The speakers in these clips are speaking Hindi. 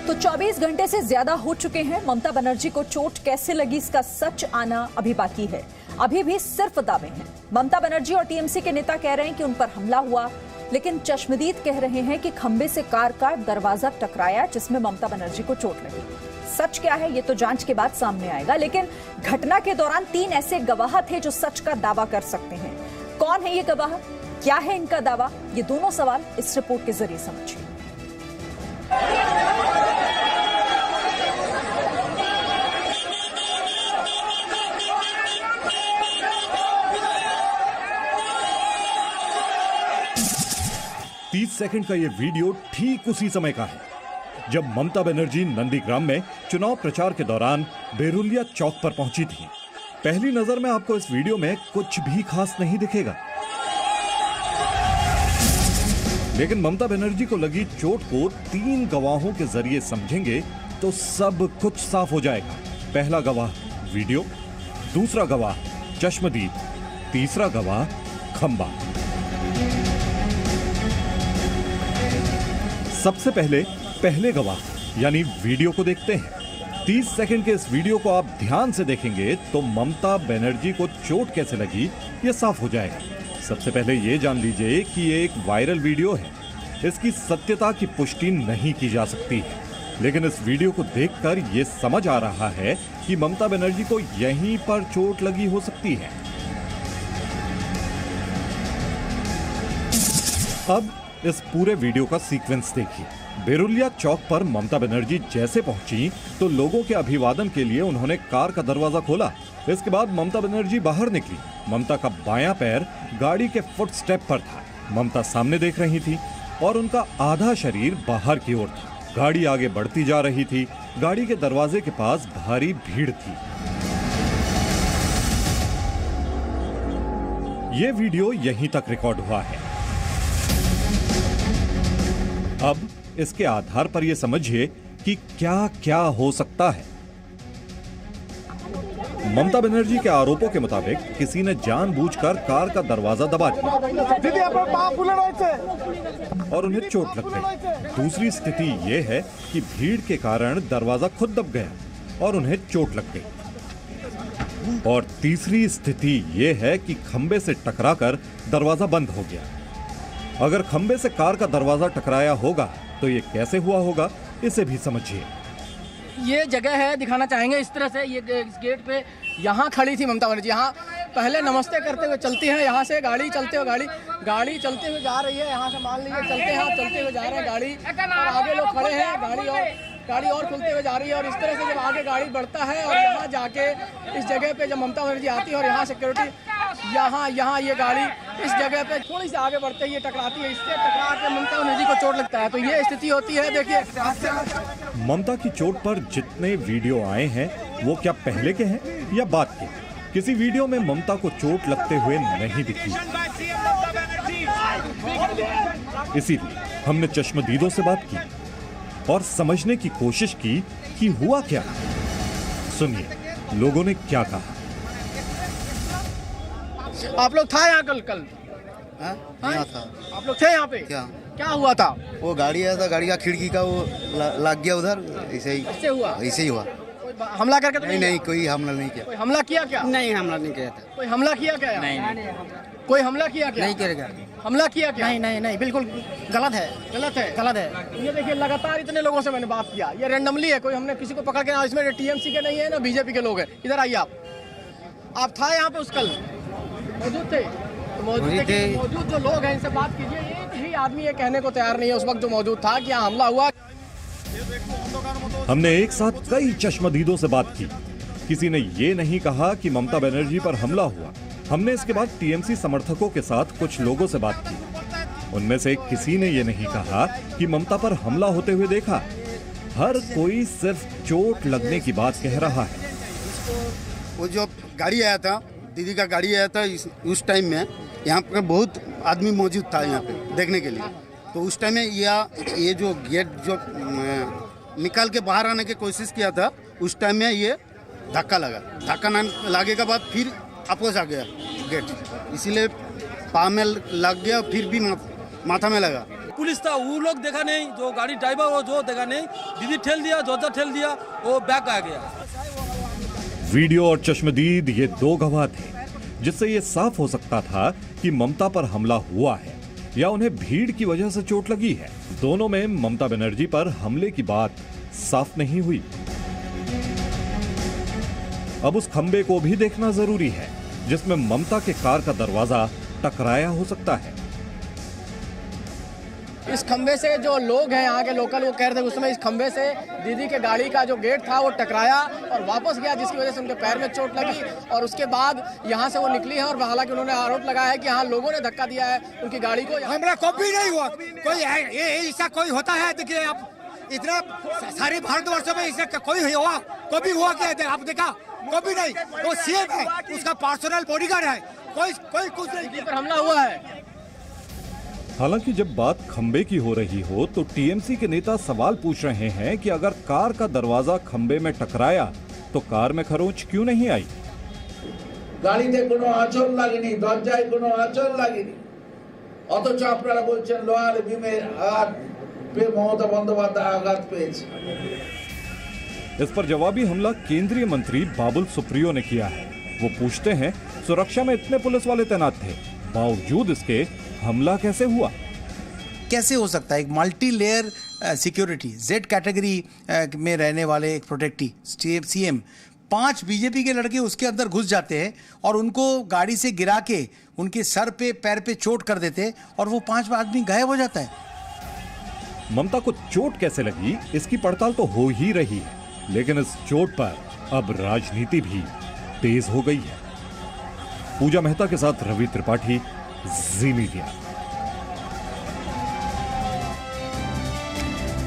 तो 24 घंटे से ज्यादा हो चुके हैं। ममता बनर्जी को चोट कैसे लगी इसका सच आना अभी बाकी है। अभी भी सिर्फ दावे हैं। ममता बनर्जी और टीएमसी के नेता कह रहे हैं कि उन पर हमला हुआ, लेकिन चश्मदीद कह रहे हैं कि खंबे से कार का दरवाजा टकराया जिसमें ममता बनर्जी को चोट लगी। सच क्या है ये तो जांच के बाद सामने आएगा, लेकिन घटना के दौरान 3 ऐसे गवाह थे जो सच का दावा कर सकते हैं। कौन है ये गवाह, क्या है इनका दावा, ये दोनों सवाल इस रिपोर्ट के जरिए समझिए। 30 सेकंड का ये वीडियो ठीक उसी समय का है जब ममता बनर्जी नंदीग्राम में चुनाव प्रचार के दौरान बेरुलिया चौक पर पहुंची थी। पहली नजर में आपको इस वीडियो में कुछ भी खास नहीं दिखेगा, लेकिन ममता बनर्जी को लगी चोट को 3 गवाहों के जरिए समझेंगे तो सब कुछ साफ हो जाएगा। पहला गवाह वीडियो, दूसरा गवाह चश्मदीद, तीसरा गवाह खंबा। सबसे पहले गवाह यानी वीडियो को देखते हैं। 30 सेकंड के इस वीडियो को आप ध्यान से देखेंगे तो ममता बनर्जी को चोट कैसे लगी ये साफ हो जाएगा। सबसे पहले ये जान लीजिए कि ये एक वायरल वीडियो है, इसकी सत्यता की पुष्टि नहीं की जा सकती है, लेकिन इस वीडियो को देखकर ये समझ आ रहा है कि ममता बनर्जी को यहीं पर चोट लगी हो सकती है। अब इस पूरे वीडियो का सीक्वेंस देखिए। बेरुलिया चौक पर ममता बनर्जी जैसे पहुंची तो लोगों के अभिवादन के लिए उन्होंने कार का दरवाजा खोला। इसके बाद ममता बनर्जी बाहर निकली। ममता का बायां पैर गाड़ी के फुट स्टेप पर था। ममता सामने देख रही थी और उनका आधा शरीर बाहर की ओर था। गाड़ी आगे बढ़ती जा रही थी। गाड़ी के दरवाजे के पास भारी भीड़ थी। यह वीडियो यहीं तक रिकॉर्ड हुआ है। अब इसके आधार पर यह समझिए कि क्या क्या हो सकता है। ममता बनर्जी के आरोपों के मुताबिक किसी ने जानबूझकर कार का दरवाजा दबा दिया और उन्हें चोट लग गई। दूसरी स्थिति यह है कि भीड़ के कारण दरवाजा खुद दब गया और उन्हें चोट लग गई। और तीसरी स्थिति यह है कि खंबे से टकराकर दरवाजा बंद हो गया। अगर खंबे से कार का दरवाजा टकराया होगा तो ये कैसे हुआ होगा, इसे भी समझिए। ये जगह है, दिखाना चाहेंगे इस तरह से। ये इस गेट पे यहाँ खड़ी थी ममता बनर्जी। यहाँ पहले नमस्ते करते हुए चलती हैं, यहाँ से गाड़ी चलते हुए गाड़ी चलते हुए जा रही है। यहाँ से मान लीजिए चलते हुए जा रहे हैं गाड़ी, और आगे लोग खड़े हैं। गाड़ी और खुलते हुए जा रही है, और इस तरह से जब आगे गाड़ी बढ़ता है और यहाँ जाके इस जगह पे जब ममता बनर्जी आती है और यहाँ सिक्योरिटी यहाँ ये गाड़ी इस जगह पे थोड़ी सी आगे बढ़ते ही ये टकराती है। इससे टकरा के ममता बनर्जी को चोट लगता है। तो ये स्थिति होती है। देखिए, ममता की चोट पर जितने वीडियो आए हैं वो क्या पहले के हैं या बाद के? किसी वीडियो में ममता को चोट लगते हुए नहीं दिखी। इसीलिए हमने चश्मदीदों से बात की और समझने की कोशिश की कि हुआ क्या। सुनिए लोगों ने क्या कहा। आप लोग था यहाँ कल यहाँ था। आप लोग थे यहाँ पे? क्या हुआ था? वो गाड़ी आया था, गाड़ी का खिड़की का वो लग गया उधर। ऐसे ही हुआ। हमला करके तो नहीं, कोई हमला नहीं किया। कोई हमला किया क्या? नहीं, हमला नहीं किया था। कोई हमला किया क्या? नहीं। कोई हमला किया क्या? नहीं करेगा। हमला किया क्या? नहीं, बिल्कुल गलत है। ये देखिए, लगातार इतने लोगों से मैंने बात किया। ये रैंडमली है, कोई हमने किसी को पकड़ के ना, इसमें टीएमसी के नहीं है ना बीजेपी के लोग हैं। इधर आइए आप था यहाँ पे उस कल मौजूद थे? मौजूद जो लोग हैं इनसे बात कीजिए। एक ही आदमी ये कहने को तैयार नहीं है उस वक्त जो मौजूद था कि यहाँ हमला हुआ। हमने एक साथ कई चश्मदीदों से बात की। किसी ने ये नहीं कहा कि ममता बनर्जी पर हमला हुआ। हमने इसके बाद टीएमसी समर्थकों के साथ कुछ लोगों से बात की। उनमें से किसी ने ये नहीं कहा कि ममता पर हमला होते हुए देखा। हर कोई सिर्फ चोट लगने की बात कह रहा है। वो जो गाड़ी आया था, दीदी का गाड़ी आया था, उस टाइम में यहाँ पर बहुत आदमी मौजूद था यहाँ पे देखने के लिए। तो उस टाइम में ये जो गेट जो निकाल के बाहर आने की कोशिश किया था, उस टाइम में ये धक्का लगे के बाद फिर वापस आ गया गेट, इसीलिए पाँव में लग गया, फिर भी माथा में लगा। पुलिस था वो लोग देखा नहीं, जो गाड़ी ड्राइवर वो जो देखा नहीं, दीदी ठेल दिया, जोजा ठेल दिया, वो बैक आ गया। वीडियो और चश्मदीद ये दो गवाह थे, जिससे ये साफ हो सकता था कि ममता पर हमला हुआ है या उन्हें भीड़ की वजह से चोट लगी है। दोनों में ममता बनर्जी पर हमले की बात साफ नहीं हुई। अब उस खंबे को भी देखना जरूरी है जिसमें ममता के कार का दरवाजा टकराया हो सकता है। इस खंबे से जो लोग हैं यहाँ के लोकल, वो कह रहे थे उस समय इस खंबे से दीदी के गाड़ी का जो गेट था वो टकराया और वापस गया, जिसकी वजह से उनके पैर में चोट लगी और उसके बाद यहाँ से वो निकली है। और हालांकि उन्होंने आरोप लगाया है कि यहाँ लोगों ने धक्का दिया है उनकी गाड़ी को। हमारा कभी नहीं हुआ, कोई ऐसा कोई होता है? देखिए आप, इतना सारे भारतवर्ष में इससे कोई हुआ, कभी हुआ क्या? आप देखा? कभी नहीं। वो सीएम है, उसका पर्सनल बॉडीगार्ड है, कोई कुछ नहीं पर हमला हुआ है। हालांकि जब बात खंबे की हो रही हो तो टीएमसी के नेता सवाल पूछ रहे हैं कि अगर कार का दरवाजा खंबे में टकराया तो कार में खरोंच क्यों नहीं आई? গাড়িতে কোনো আঁচড় লাগেনি, দরজায় কোনো আঁচড় লাগেনি, অথচ আপনারা বলছেন লোহার বিমের আঘাত পেয়ে মমতা বন্দ্যোপাধ্যায় আঘাত পেয়েছে। इस पर जवाबी हमला केंद्रीय मंत्री बाबुल सुप्रियो ने किया है। वो पूछते हैं, सुरक्षा में इतने पुलिस वाले तैनात थे, बावजूद इसके हमला कैसे हुआ? कैसे हो सकता है? एक multi layer security, Z category में रहने वाले एक प्रोटेक्टी सीएम, 5 बीजेपी के लड़के उसके अंदर घुस जाते हैं और उनको गाड़ी से गिरा के उनके सर पे पैर पे चोट कर देते और वो 5 आदमी गायब हो जाता है। ममता को चोट कैसे लगी इसकी पड़ताल तो हो ही रही है, लेकिन इस चोट पर अब राजनीति भी तेज हो गई है। पूजा मेहता के साथ रवि त्रिपाठी, जी मीडिया।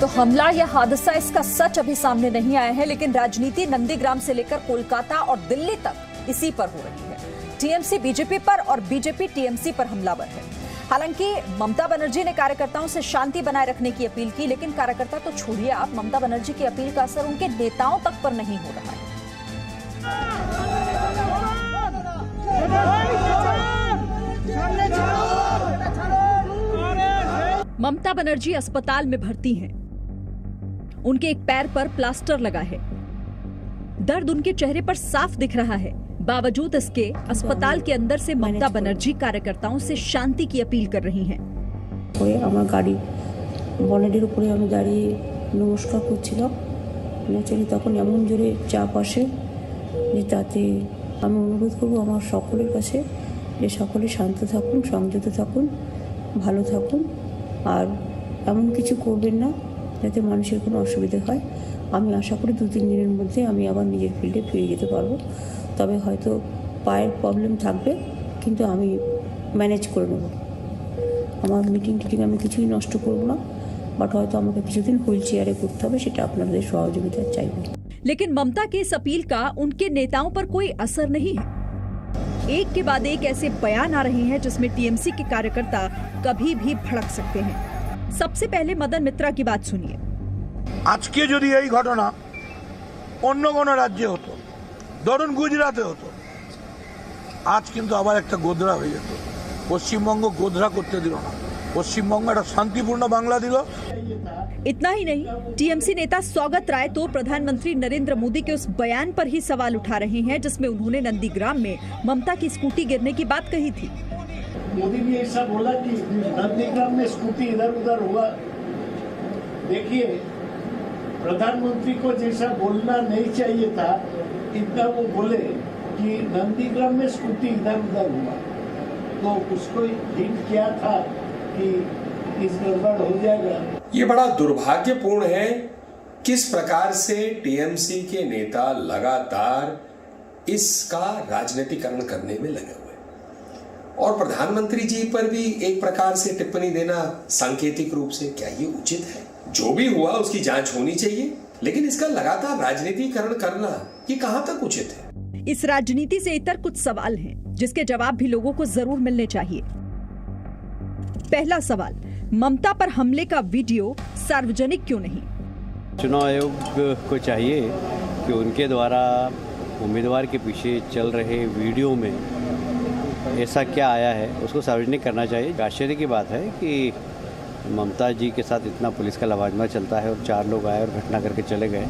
तो हमला या हादसा, इसका सच अभी सामने नहीं आया है, लेकिन राजनीति नंदीग्राम से लेकर कोलकाता और दिल्ली तक इसी पर हो रही है। टीएमसी बीजेपी पर और बीजेपी टीएमसी पर हमलावर है। हालांकि ममता बनर्जी ने कार्यकर्ताओं से शांति बनाए रखने की अपील की, लेकिन कार्यकर्ता तो छोड़िए आप, ममता बनर्जी की अपील का असर उनके नेताओं तक पर नहीं हो रहा है। ममता बनर्जी अस्पताल में भर्ती हैं। उनके एक पैर पर प्लास्टर लगा है। दर्द उनके चेहरे पर साफ दिख रहा है। बावजूद इसके अस्पताल के अंदर से ममता बनर्जी कार्यकर्ताओं से शांति की अपील कर रही हैं। गाड़ी बनेटेर उपरे आमि दाঁড়িয়ে नमस्कार করছিলাম, নেচারি তখন এমন জোরে চাপ আসে যে তাতে আমি অনুরোধ করব আমার সকলের কাছে যে সকলে শান্ত থাকুন, সংযত থাকুন, ভালো থাকুন আর এমন কিছু করবেন না যাতে মানুষের কোনো অসুবিধা হয়। আমি আশা করি 2-3 দিনের মধ্যে আমি আবার নিজের ফিল্ডে ফিরে যেতে পারবো। তবে হয়তো পায়ের প্রবলেম থাকবে, কিন্তু আমি ম্যানেজ করে নেব। আমার মিটিং আমি কিছুই নষ্ট করব না, বাট হয়তো আমাকে কিছুদিন হুইল চেয়ারে করতে হবে, সেটা আপনাদের সহযোগিতা চাইব। लेकिन ममता की इस अपील का उनके नेताओं पर कोई असर नहीं है। एक के बाद एक ऐसे बयान आ रहे हैं जिसमें टीएमसी के कार्यकर्ता कभी भी भड़क सकते हैं। सबसे पहले मदन मित्रा की बात सुनिए। আজকে যদি এই ঘটনা অন্য কোনো রাজ্যে হতো, ধরুন গুজরাটে হতো, আজ কিন্তু আবার একটা গোধরা হয়ে যেত। পশ্চিমবঙ্গ গোধরা করতে দিল না, পশ্চিমবঙ্গ একটা শান্তিপূর্ণ বাংলা দিল। इतना ही नहीं, टीएमसी नेता सौगत राय तो प्रधानमंत्री नरेंद्र मोदी के उस बयान पर ही सवाल उठा रहे हैं जिसमें उन्होंने नंदीग्राम में ममता की स्कूटी गिरने की बात कही थी। मोदी ने ऐसा बोला कि नंदीग्राम में स्कूटी इधर उधर हुआ। देखिए, प्रधानमंत्री को जैसा बोलना नहीं चाहिए था, इतना वो बोले कि नंदीग्राम में स्कूटी इधर उधर हुआ, तो उसको हिंट किया था कि इस गड़बड़ हो जाएगा। ये बड़ा दुर्भाग्यपूर्ण है किस प्रकार से टीएमसी के नेता लगातार इसका राजनीतिकरण करने में लगे हुए और प्रधानमंत्री जी पर भी एक प्रकार से टिप्पणी देना सांकेतिक रूप से, क्या ये उचित है? जो भी हुआ उसकी जांच होनी चाहिए, लेकिन इसका लगातार राजनीतिकरण करना ये कहां तक उचित है? इस राजनीति से इतर कुछ सवाल हैं जिसके जवाब भी लोगों को जरूर मिलने चाहिए। पहला सवाल, ममता पर हमले का वीडियो सार्वजनिक क्यों नहीं? चुनाव आयोग को चाहिए कि उनके द्वारा उम्मीदवार के पीछे चल रहे वीडियो में ऐसा क्या आया है उसको सार्वजनिक करना चाहिए। आश्चर्य की बात है कि ममता जी के साथ इतना पुलिस का लवाजमा चलता है और 4 लोग आए और घटना करके चले गए।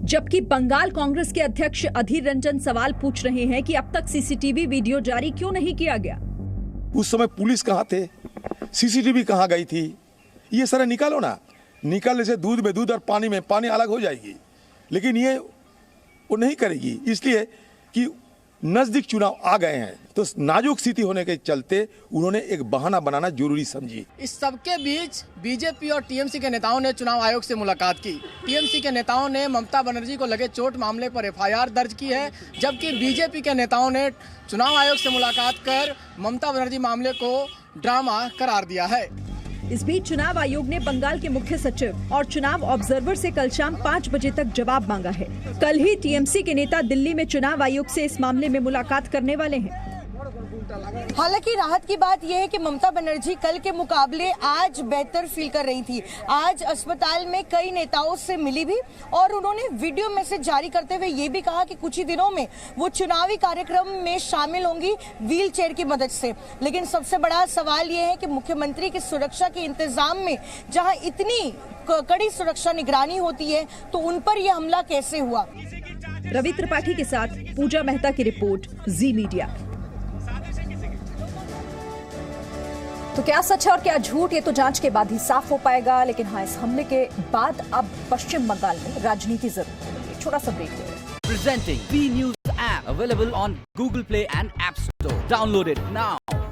जबकि बंगाल कांग्रेस के अध्यक्ष अधीर रंजन सवाल पूछ रहे हैं कि अब तक सीसीटीवी वीडियो जारी क्यों नहीं किया गया। उस समय पुलिस कहाँ थे, सीसीटीवी कहाँ गई थी, ये सारा निकालो ना। निकालने से दूध में दूध और पानी में पानी अलग हो जाएगी, लेकिन ये वो नहीं करेगी, इसलिए कि नजदीक चुनाव आ गए हैं तो नाजुक स्थिति होने के चलते उन्होंने एक बहाना बनाना जरूरी समझी। इस सबके बीच बीजेपी और टीएमसी के नेताओं ने चुनाव आयोग से मुलाकात की। टीएमसी के नेताओं ने ममता बनर्जी को लगे चोट मामले पर एफआईआर दर्ज की है, जबकि बीजेपी के नेताओं ने चुनाव आयोग से मुलाकात कर ममता बनर्जी मामले को ड्रामा करार दिया है। इस बीच चुनाव आयोग ने बंगाल के मुख्य सचिव और चुनाव ऑब्जर्वर से कल शाम 5 बजे तक जवाब मांगा है। कल ही टीएमसी के नेता दिल्ली में चुनाव आयोग से इस मामले में मुलाकात करने वाले हैं। हालांकि राहत की बात यह है कि ममता बनर्जी कल के मुकाबले आज बेहतर फील कर रही थी। आज अस्पताल में कई नेताओं से मिली भी और उन्होंने वीडियो मैसेज जारी करते हुए ये भी कहा कि कुछ ही दिनों में वो चुनावी कार्यक्रम में शामिल होंगी व्हील चेयर की मदद से। लेकिन सबसे बड़ा सवाल ये है कि मुख्यमंत्री की सुरक्षा के इंतजाम में जहां इतनी कड़ी सुरक्षा निगरानी होती है तो उन पर यह हमला कैसे हुआ। रवि त्रिपाठी के साथ पूजा मेहता की रिपोर्ट, जी मीडिया। तो क्या सच है और क्या झूठ, ये तो जांच के बाद ही साफ हो पाएगा। लेकिन हाँ, इस हमले के बाद अब पश्चिम बंगाल में राजनीति जरूर है। छोटा सा ब्रेक ले रहे हैं। Presenting B News app available on Google Play and App Store. Download it now.